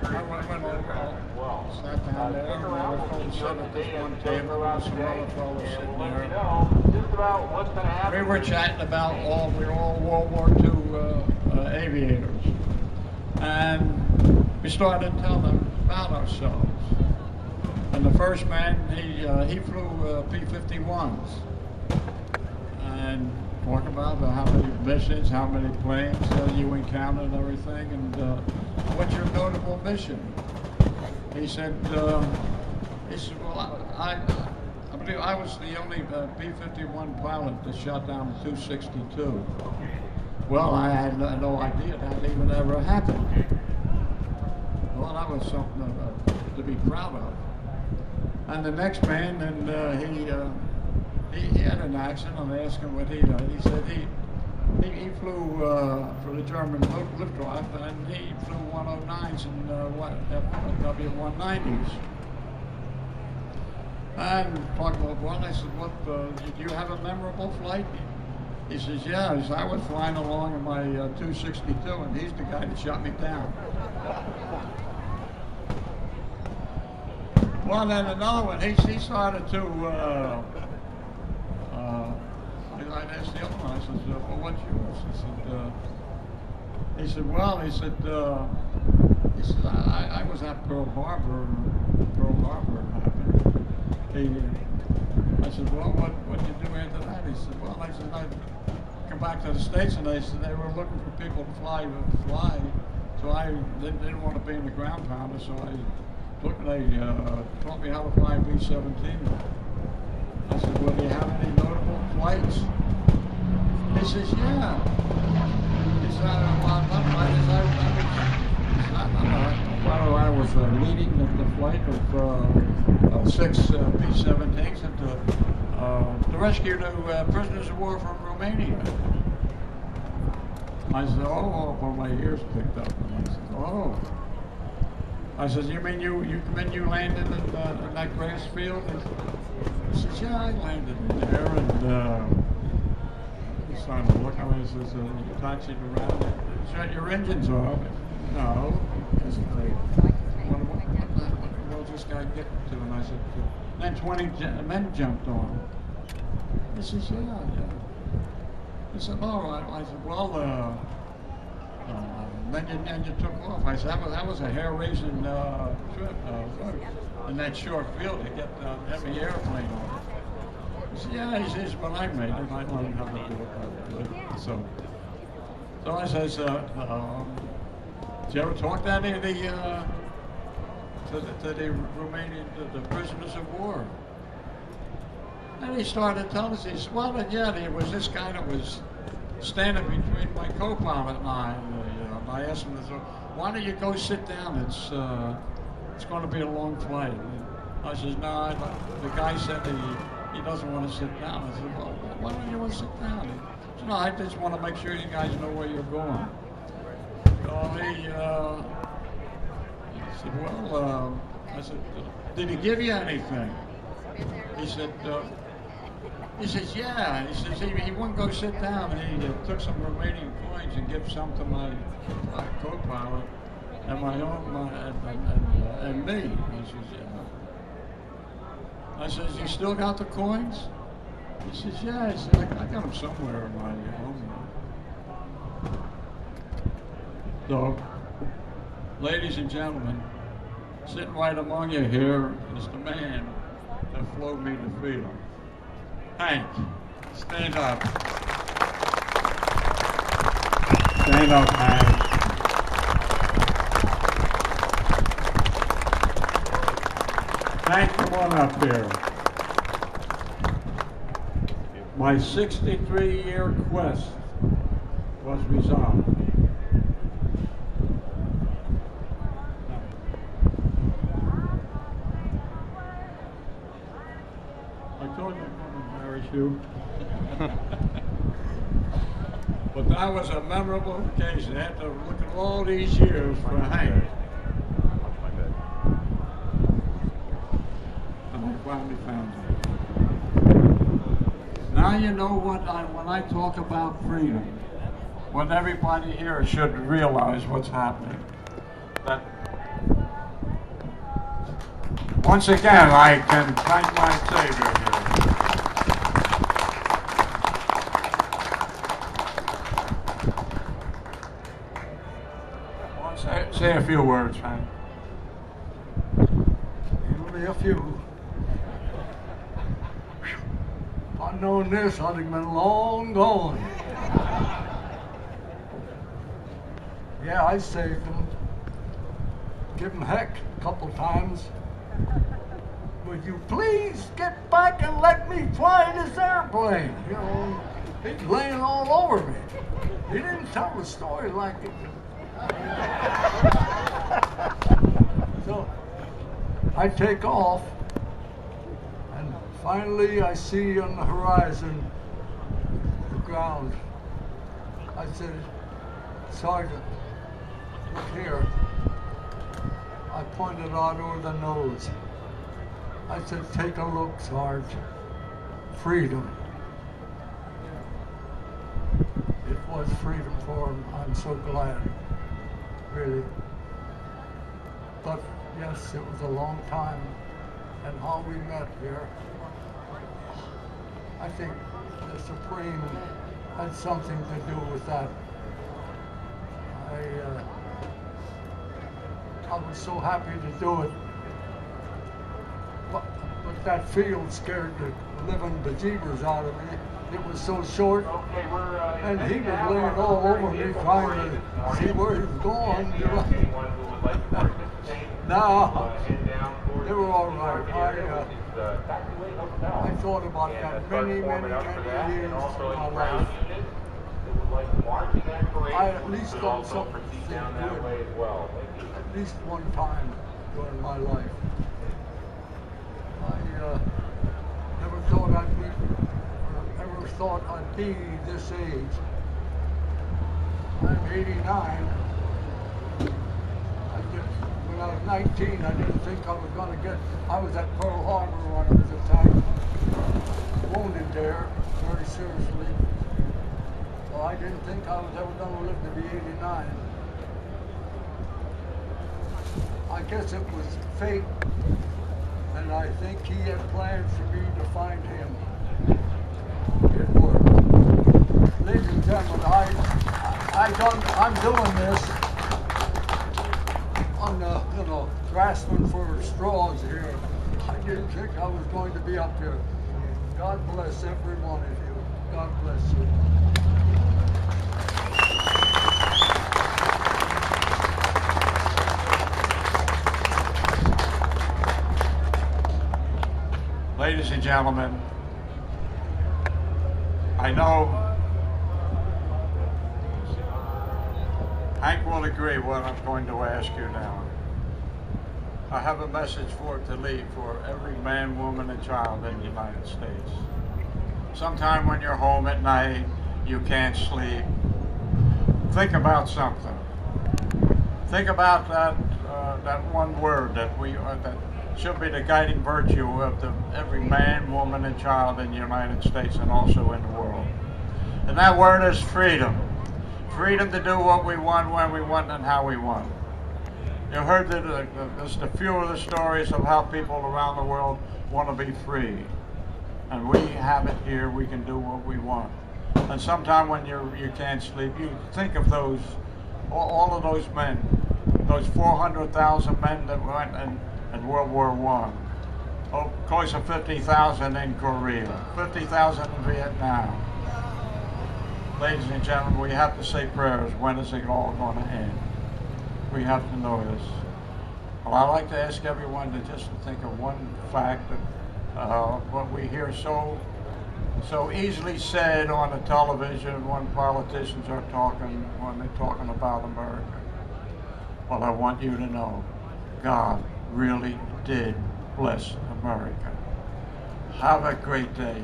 went over, sat down there, and I was told to sit at this one table with some other fellows sitting there. We were chatting about we were all World War II aviators. And we started telling them about ourselves. And the first man, he flew P-51s. And talk about how many missions, how many planes you encountered and everything, and what's your notable mission? He said, well, I believe I was the only B-51 pilot that shot down a 262. Well, I had no idea that even ever happened. Well, that was something to be proud of. And the next man, and he had an accident, and I asked him what he did. He said he flew for the German Luftwaffe, and he flew 109s and W190s. And talking about one, I said, "What? Do you have a memorable flight?" He says, "Yeah." He says, "I was flying along in my 262, and he's the guy that shot me down." Well, then another one, he started to. I asked the other one. I said, "Well, what's yours?" He said, "Well," he said, I was at Pearl Harbor. Pearl Harbor happened. I said, "Well, what did you do after that?" He said, "Well," I said, "I come back to the States, and they said they were looking for people to fly. So I didn't want to be in the ground pounder, so I looked, and they taught me how to fly a B-17. I said, "Well, do you have any notable flights?" He says, "Yeah." He said, I was leading the flight of 6 B-17s to rescue the prisoners of war from Romania. I said, "Oh," well, my ears picked up. And I said, "Oh." I said, "You mean you landed in that grass field?" He says, "Yeah, I landed in there," and he started to look at me. He says, "You taxied around it. Shut your engines off." "No." He said, what will this guy get to? And I said, then 20 men jumped on him. He says, yeah. He said, "All right." I said, "Well, then you took off." I said, that was a hair-raising trip in that short field to get every airplane on. He said, "Yeah." He says, "Well, I made it. I learned how to do it." So I says, "Did you ever talk to any of the Romanian, the prisoners of war?" And he started telling us. He said, "Well, yeah, there was this guy that was standing between my co-pilot and I." And I asked him, "Why don't you go sit down? It's going to be a long flight." And I says, "No." The guy said he doesn't want to sit down. I said, "Well, why don't you want to sit down?" He said, "No, I just want to make sure you guys know where you're going." So he said, "Well," I said, "Did he give you anything?" He said, "Yeah." He says he wouldn't go sit down. He took some Romanian coins and gave some to my co-pilot and my own and me. I says, "Yeah." I says, "You still got the coins?" He says, "Yeah." He said, I got them somewhere in my home." So, ladies and gentlemen, sitting right among you here is the man that flowed me to freedom. Hank, stand up. Stand up, Hank. Hank, come on up here. My 63-year quest was resolved. I told you I'm going to embarrass you. But that was a memorable occasion. After looking all these years for Hank. And I finally found him. Now you know when I talk about freedom, what everybody here should realize what's happening. That Once again, I can thank my Savior here. Say a few words, man. Only a few. If I'd known this, I'd have been long gone. Yeah, I saved him. Give him heck a couple times. Would you please get back and let me fly this airplane? You know, he's laying all over me. He didn't tell the story like it. So I take off, and finally I see on the horizon the ground. I said, Sergeant, look here. I pointed out over the nose. I said, take a look, Sarge. Freedom. It was freedom for him. I'm so glad. Really. But yes, it was a long time. And how we met here, I think the Supreme had something to do with that. I was so happy to do it. But that field scared the living bejeebers out of me. It was so short, and he was laying all over me trying to see where he was going. No, they were all right. I thought about that many years of my life. I at least got something good, at least one time during my life. I never thought I'd be this age. I'm 89. When I was 19, I didn't think I was going to I was at Pearl Harbor when I was attacked, wounded there very seriously. So I didn't think I was ever going to live to be 89. I guess it was fate, and I think he had plans for me to find him. It worked. Ladies and gentlemen, I'm doing this on the, grasping for straws here. I didn't think I was going to be up here. God bless every one of you. God bless you. Ladies and gentlemen, I know Hank will agree what I'm going to ask you now. I have a message to leave for every man, woman, and child in the United States. Sometime when you're home at night, you can't sleep, think about something. Think about that one word that should be the guiding virtue of every man, woman, and child in the United States and also in the world. And that word is freedom. Freedom to do what we want, when we want, and how we want. You heard just a few of the stories of how people around the world want to be free. And we have it here, we can do what we want. And sometime when you can't sleep, you think of all of those men, those 400,000 men that went in World War I. Oh, close to 50,000 in Korea, 50,000 in Vietnam. Ladies and gentlemen, we have to say prayers. When is it all going to end? We have to know this. Well, I'd like to ask everyone to just think of one fact that what we hear so easily said on the television when politicians are talking, when they're talking about America. Well, I want you to know, God really did bless America. Have a great day.